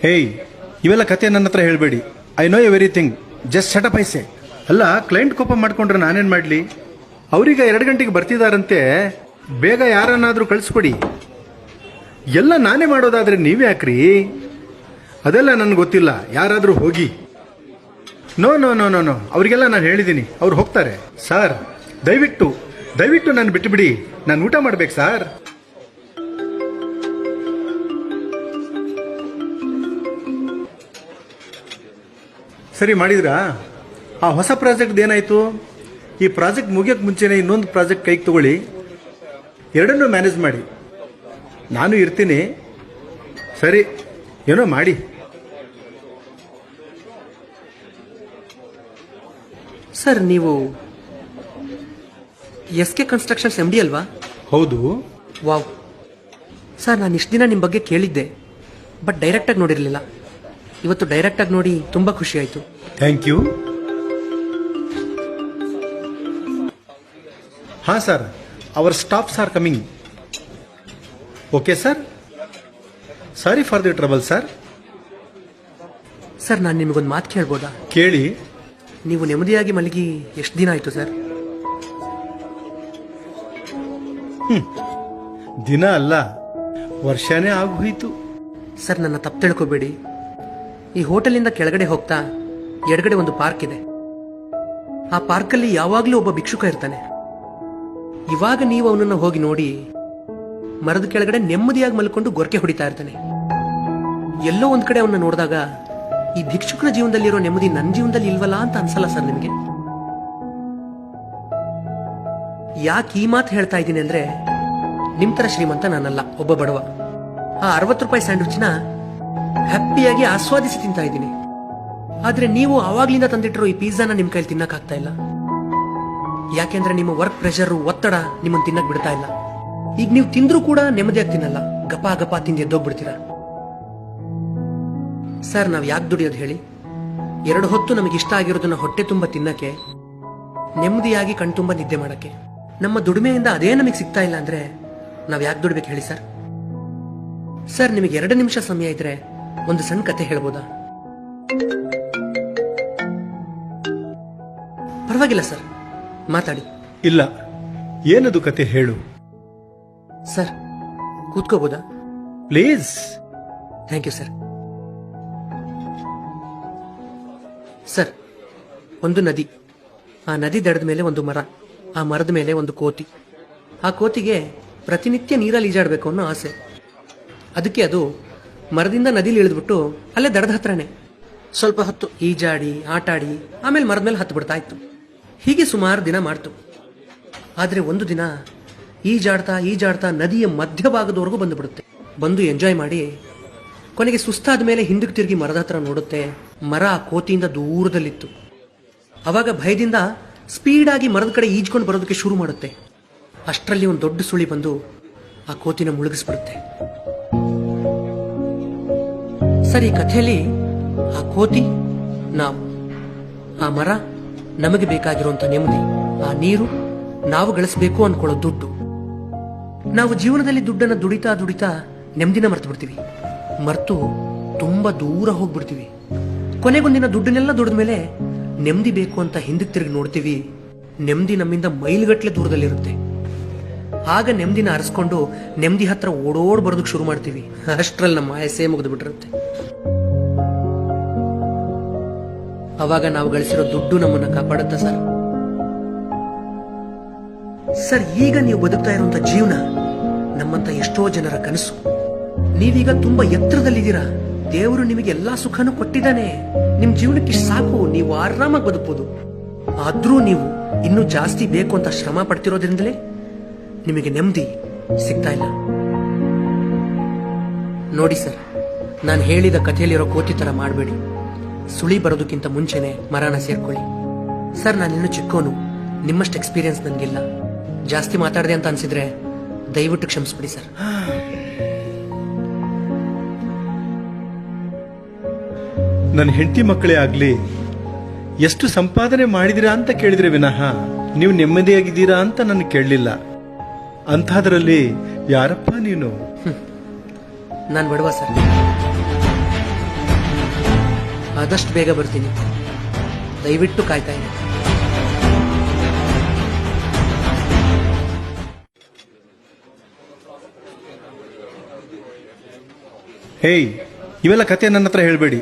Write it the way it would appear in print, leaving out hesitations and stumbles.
ಹೇಯ್, ಇವೆಲ್ಲ ಕತೆ ನನ್ನ ಹತ್ರ ಹೇಳಬೇಡಿ. I know everything. Just setup ಐಸೆ. ಅಲ್ಲ, ಕ್ಲೈಂಟ್ ಕೋಪ ಮಾಡ್ಕೊಂಡ್ರೆ ನಾನೇನು ಮಾಡಲಿ? ಅವ್ರೀಗ 2 ಗಂಟೆಗೆ ಬರ್ತಿದಾರಂತೆ. ಬೇಗ ಯಾರನ್ನಾದರೂ ಕಳಿಸ್ಕೊಡಿ. ಎಲ್ಲ ನಾನೇ ಮಾಡೋದಾದ್ರೆ ನೀವೇ ಯಾಕ್ರಿ? ಅದೆಲ್ಲ ನನಗೆ ಗೊತ್ತಿಲ್ಲ. ಯಾರಾದರೂ ಹೋಗಿ. No no no no no, ಅವರಿಗೆಲ್ಲ ನಾನು ಹೇಳಿದ್ದೀನಿ, ಅವ್ರು ಹೋಗ್ತಾರೆ. ಸರ್, ದಯವಿಟ್ಟು ನಾನು ಬಿಟ್ಟುಬಿಡಿ. ನಾನು ಊಟ ಮಾಡ್ಬೇಕು ಸರ್. ಸರಿ ಮಾಡಿದ್ರಾ? ಆ ಹೊಸ ಪ್ರಾಜೆಕ್ಟ್ ಏನಾಯ್ತು? ಈ ಪ್ರಾಜೆಕ್ಟ್ ಮುಗಿಯೋಕ್ಕೆ ಮುಂಚೆನೇ ಇನ್ನೊಂದು ಪ್ರಾಜೆಕ್ಟ್ ಕೈಗೆ ತಗೊಳ್ಳಿ. ಎರಡನ್ನೂ ಮ್ಯಾನೇಜ್ ಮಾಡಿ. ನಾನು ಇರ್ತೀನಿ. ಸರಿ, ಏನೋ ಮಾಡಿ. ಸರ್, ನೀವು SK ಕನ್ಸ್ಟ್ರಕ್ಷನ್ಸ್ MD ಅಲ್ವಾ? ಹೌದು. ವಾವ್ ಸರ್, ನಾನು ಇಷ್ಟು ದಿನ ನಿಮ್ಮ ಬಗ್ಗೆ ಕೇಳಿದ್ದೆ, ಬಟ್ ಡೈರೆಕ್ಟಾಗಿ ನೋಡಿರಲಿಲ್ಲ. ಇವತ್ತು ಡೈರೆಕ್ಟಾಗಿ ನೋಡಿ ತುಂಬ ಖುಷಿ ಆಯಿತು. Thank you. ಹಾಂ sir, our staffs are coming. Okay sir. Sorry for the trouble sir. Sir, ನಾನು ನಿಮಗೊಂದು ಮಾತು ಕೇಳ್ಬೋದಾ? ಕೇಳಿ. ನೀವು ನೆಮ್ಮದಿಯಾಗಿ ಮಲಗಿ ಎಷ್ಟು ದಿನ ಆಯಿತು ಸರ್? ದಿನ ಅಲ್ಲ, ವರ್ಷನೇ ಆಗೋಯ್ತು. ಸರ್, ನನ್ನ ತಪ್ಪು ತಿಳ್ಕೊಬೇಡಿ. ಈ ಹೋಟೆಲಿಂದ ಕೆಳಗಡೆ ಹೋಗ್ತಾ ಎಡಗಡೆ ಒಂದು ಪಾರ್ಕ್ ಇದೆ. ಆ ಪಾರ್ಕಲ್ಲಿ ಯಾವಾಗಲೂ ಒಬ್ಬ ಭಿಕ್ಷುಕ ಇರ್ತಾನೆ. ಇವಾಗ ನೀವು ಅವನನ್ನು ಹೋಗಿ ನೋಡಿ, ಮರದ ಕೆಳಗಡೆ ನೆಮ್ಮದಿಯಾಗಿ ಮಲ್ಕೊಂಡು ಗೊರಕೆ ಹೊಡಿತಾ ಇರ್ತಾನೆ. ಎಲ್ಲೋ ಒಂದ್ ಕಡೆ ಅವನ್ನ ನೋಡಿದಾಗ ಈ ಭಿಕ್ಷುಕನ ಜೀವನದಲ್ಲಿರೋ ನೆಮ್ಮದಿ ನನ್ನ ಜೀವನದಲ್ಲಿ ಇಲ್ವಲ್ಲ ಅಂತ ಅನ್ಸಲ್ಲ ಸರ್ ನಿಮಗೆ? ಯಾಕೆ ಈ ಮಾತು ಹೇಳ್ತಾ ಇದ್ದೀನಿ ಅಂದ್ರೆ, ನಿಮ್ ತರ ಶ್ರೀಮಂತ ನಾನಲ್ಲ, ಒಬ್ಬ ಬಡವ. ಆ 60 ರೂಪಾಯಿ ಸ್ಯಾಂಡ್ವಿಚ್ನ ಹ್ಯಾಪಿಯಾಗಿ ಆಸ್ವಾದಿಸಿ ತಿಂತಾ ಇದ್ದೀನಿ. ಆದ್ರೆ ನೀವು ಆವಾಗ್ಲಿಂದ ತಂದಿಟ್ಟಿರೋ ಈ ಪಿಜ್ಜಾನ ನಿಮ್ ಕೈಲಿ ತಿನ್ನಕ್ಕಾಗ್ತಾ ಇಲ್ಲ. ಯಾಕೆಂದ್ರೆ ನಿಮ್ಮ ವರ್ಕ್ ಪ್ರೆಷರ್, ಒತ್ತಡ ನಿಮ್ಮನ್ನು ತಿನ್ನಕ್ ಬಿಡ್ತಾ ಇಲ್ಲ. ಈಗ ನೀವು ತಿಂದ್ರೂ ಕೂಡ ನೆಮ್ಮದಿಯಾಗಿ ತಿನ್ನಲ್ಲ, ಗಪ ತಿಂದು ಎದ್ದೋಗ್ಬಿಡ್ತೀರಾ. ಸರ್, ನಾವ್ ಯಾಕೆ ದುಡಿಯೋದು ಹೇಳಿ? 2 ಹೊತ್ತು ನಮಗೆ ಇಷ್ಟ ಆಗಿರೋದನ್ನ ಹೊಟ್ಟೆ ತುಂಬ ತಿನ್ನಕ್ಕೆ, ನೆಮ್ಮದಿಯಾಗಿ ಕಣ್ತುಂಬ ನಿದ್ದೆ ಮಾಡಕ್ಕೆ. ನಮ್ಮ ದುಡಿಮೆಯಿಂದ ಅದೇ ನಮಗೆ ಸಿಗ್ತಾ ಇಲ್ಲ ಅಂದ್ರೆ ನಾವ್ ಯಾಕೆ ದುಡಿಬೇಕು ಹೇಳಿ ಸರ್? ಸರ್, ನಿಮಗೆ 2 ನಿಮಿಷ ಸಮಯ ಇದ್ರೆ ಒಂದು ಸಣ್ಣ ಕತೆ ಹೇಳ್ಬೋದಾ? ಪರವಾಗಿಲ್ಲ ಸರ್, ಮಾತಾಡಿ. ಇಲ್ಲ, ಏನದು ಕತೆ ಹೇಳು. ಸರ್, ಕೂತ್ಕೋಬೋದಾ? Please. Thank you sir. Sir, ಒಂದು ನದಿ, ಆ ನದಿ ದಡದ ಮೇಲೆ ಒಂದು ಮರ, ಆ ಮರದ ಮೇಲೆ ಒಂದು ಕೋತಿ. ಆ ಕೋತಿಗೆ ಪ್ರತಿನಿತ್ಯ ನೀರಲ್ಲಿ ಈಜಾಡಬೇಕು ಅನ್ನೋ ಆಸೆ. ಅದಕ್ಕೆ ಅದು ಮರದಿಂದ ನದಿಲಿ ಇಳಿದ್ಬಿಟ್ಟು ಅಲ್ಲೇ ದಡದ ಹತ್ರನೇ ಸ್ವಲ್ಪ ಹೊತ್ತು ಈಜಾಡಿ ಆಟಾಡಿ ಆಮೇಲೆ ಮರದ ಮೇಲೆ ಹತ್ತು ಬಿಡ್ತಾ ಇತ್ತು. ಹೀಗೆ ಸುಮಾರು ದಿನ ಮಾಡ್ತು. ಆದರೆ ಒಂದು ದಿನ ಈಜಾಡ್ತಾ ನದಿಯ ಮಧ್ಯಭಾಗದವರೆಗೂ ಬಂದುಬಿಡುತ್ತೆ. ಬಂದು ಎಂಜಾಯ್ ಮಾಡಿ ಕೊನೆಗೆ ಸುಸ್ತಾದ ಮೇಲೆ ಹಿಂದಕ್ಕೆ ತಿರುಗಿ ಮರದ ಹತ್ರ ನೋಡುತ್ತೆ. ಮರ ಆ ಕೋತಿಯಿಂದ ದೂರದಲ್ಲಿತ್ತು. ಅವಾಗ ಭಯದಿಂದ ಸ್ಪೀಡಾಗಿ ಮರದ ಕಡೆ ಈಜ್ಕೊಂಡು ಬರೋದಕ್ಕೆ ಶುರು ಮಾಡುತ್ತೆ. ಅಷ್ಟರಲ್ಲಿ ಒಂದು ದೊಡ್ಡ ಸುಳಿ ಬಂದು ಆ ಕೋತಿನ ಮುಳುಗಿಸ್ಬಿಡುತ್ತೆ. ಸರ್, ಈ ಕಥೆಯಲ್ಲಿ ಆ ಕೋತಿ ನಾವು, ಆ ಮರ ನಮಗೆ ಬೇಕಾಗಿರುವಂತ ನೆಮ್ಮದಿ, ಆ ನೀರು ನಾವು ಗಳಿಸಬೇಕು ಅನ್ಕೊಳ್ಳೋ ದುಡ್ಡು. ನಾವು ಜೀವನದಲ್ಲಿ ದುಡ್ಡನ್ನು ದುಡಿತಾ ನೆಮ್ಮದಿನ ಮರ್ತು ಬಿಡ್ತೀವಿ. ಮರ್ತು ತುಂಬಾ ದೂರ ಹೋಗ್ಬಿಡ್ತೀವಿ. ಕೊನೆಗೊಂದಿನ ದುಡ್ಡನ್ನೆಲ್ಲ ದುಡಿದ ಮೇಲೆ ನೆಮ್ಮದಿ ಬೇಕು ಅಂತ ಹಿಂದಕ್ಕೆ ತಿರುಗಿ ನೋಡ್ತೀವಿ. ನೆಮ್ಮದಿ ನಮ್ಮಿಂದ ಮೈಲ್ಗಟ್ಲೆ ದೂರದಲ್ಲಿರುತ್ತೆ. ಆಗ ನೆಮ್ಮದಿನ ಅರಸ್ಕೊಂಡು ನೆಮ್ಮದಿ ಹತ್ರ ಓಡೋಡ್ ಬರೋದಕ್ಕೆ ಶುರು ಮಾಡ್ತೀವಿ. ಅಷ್ಟರಲ್ಲಿ ನಮ್ಮ ಆಯಸ್ಸೇ ಮುಗಿದು ಬಿಟ್ಟಿರುತ್ತೆ. ಅವಾಗ ನಾವು ಗಳಿಸಿರೋ ದುಡ್ಡು ನಮ್ಮನ್ನ ಕಾಪಾಡುತ್ತಾ ಸರ್? ಸರ್, ಈಗ ನೀವು ಬದುಕ್ತಾ ಇರುವಂತ ಜೀವನ ನಮ್ಮಂತ ಎಷ್ಟೋ ಜನರ ಕನಸು. ನೀವೀಗ ತುಂಬಾ ಎತ್ತರದಲ್ಲಿದ್ದೀರಾ. ದೇವರು ನಿಮಗೆ ಎಲ್ಲಾ ಸುಖನೂ ಕೊಟ್ಟಿದ್ದಾನೆ. ನಿಮ್ ಜೀವನಕ್ಕೆ ಇಷ್ಟು ಸಾಕು, ನೀವು ಆರಾಮಾಗಿ ಬದುಕಬಹುದು. ಆದ್ರೂ ನೀವು ಇನ್ನೂ ಜಾಸ್ತಿ ಬೇಕು ಅಂತ ಶ್ರಮ ಪಡ್ತಿರೋದ್ರಿಂದಲೇ ನಿಮಗೆ ನೆಮ್ಮದಿ ಸಿಗ್ತಾ ಇಲ್ಲ. ನೋಡಿ ಸರ್, ನಾನು ಹೇಳಿದ ಕಥೆಯಲ್ಲಿರೋ ಕೋತಿ ತರ ಮಾಡಬೇಡಿ. ಸುಳಿ ಬರೋದಕ್ಕಿಂತ ಮುಂಚೆನೆ ಮರನ ಸೇರ್ಕೊಳ್ಳಿ. ಸರ್, ನಾನಿನ್ನು ಚಿಕ್ಕೋನು, ನಿಮ್ಮಷ್ಟು ಎಕ್ಸ್ಪೀರಿಯನ್ಸ್ ನನಗಿಲ್ಲ. ಜಾಸ್ತಿ ಮಾತಾಡಿದೆ ಅಂತ ಅನ್ಸಿದ್ರೆ ದಯವಿಟ್ಟು ಕ್ಷಮಿಸ್ಬಿಡಿ ಸರ್. ನನ್ನ ಹೆಂಡತಿ ಮಕ್ಕಳೇ ಆಗ್ಲಿ ಎಷ್ಟು ಸಂಪಾದನೆ ಮಾಡಿದಿರಾ ಅಂತ ಕೇಳಿದ್ರೆ ವಿನಃ ನೀವು ನೆಮ್ಮದಿಯಾಗಿದ್ದೀರಾ ಅಂತ ನನ್ನ ಕೇಳಲಿಲ್ಲ. ಅಂಥದ್ರಲ್ಲಿ ಯಾರಪ್ಪ ನೀನು? ನಾನು ಬಡವ ಸರ್. ಆದಷ್ಟು ಬೇಗ ಬರ್ತೀನಿ. ದಯವಿಟ್ಟು ಕಾಯ್ತಾ ಇರಿ. ಹೇಯ್, ಇವೆಲ್ಲ ಕತೆ ನನ್ನ ಹತ್ರ ಹೇಳಬೇಡಿ.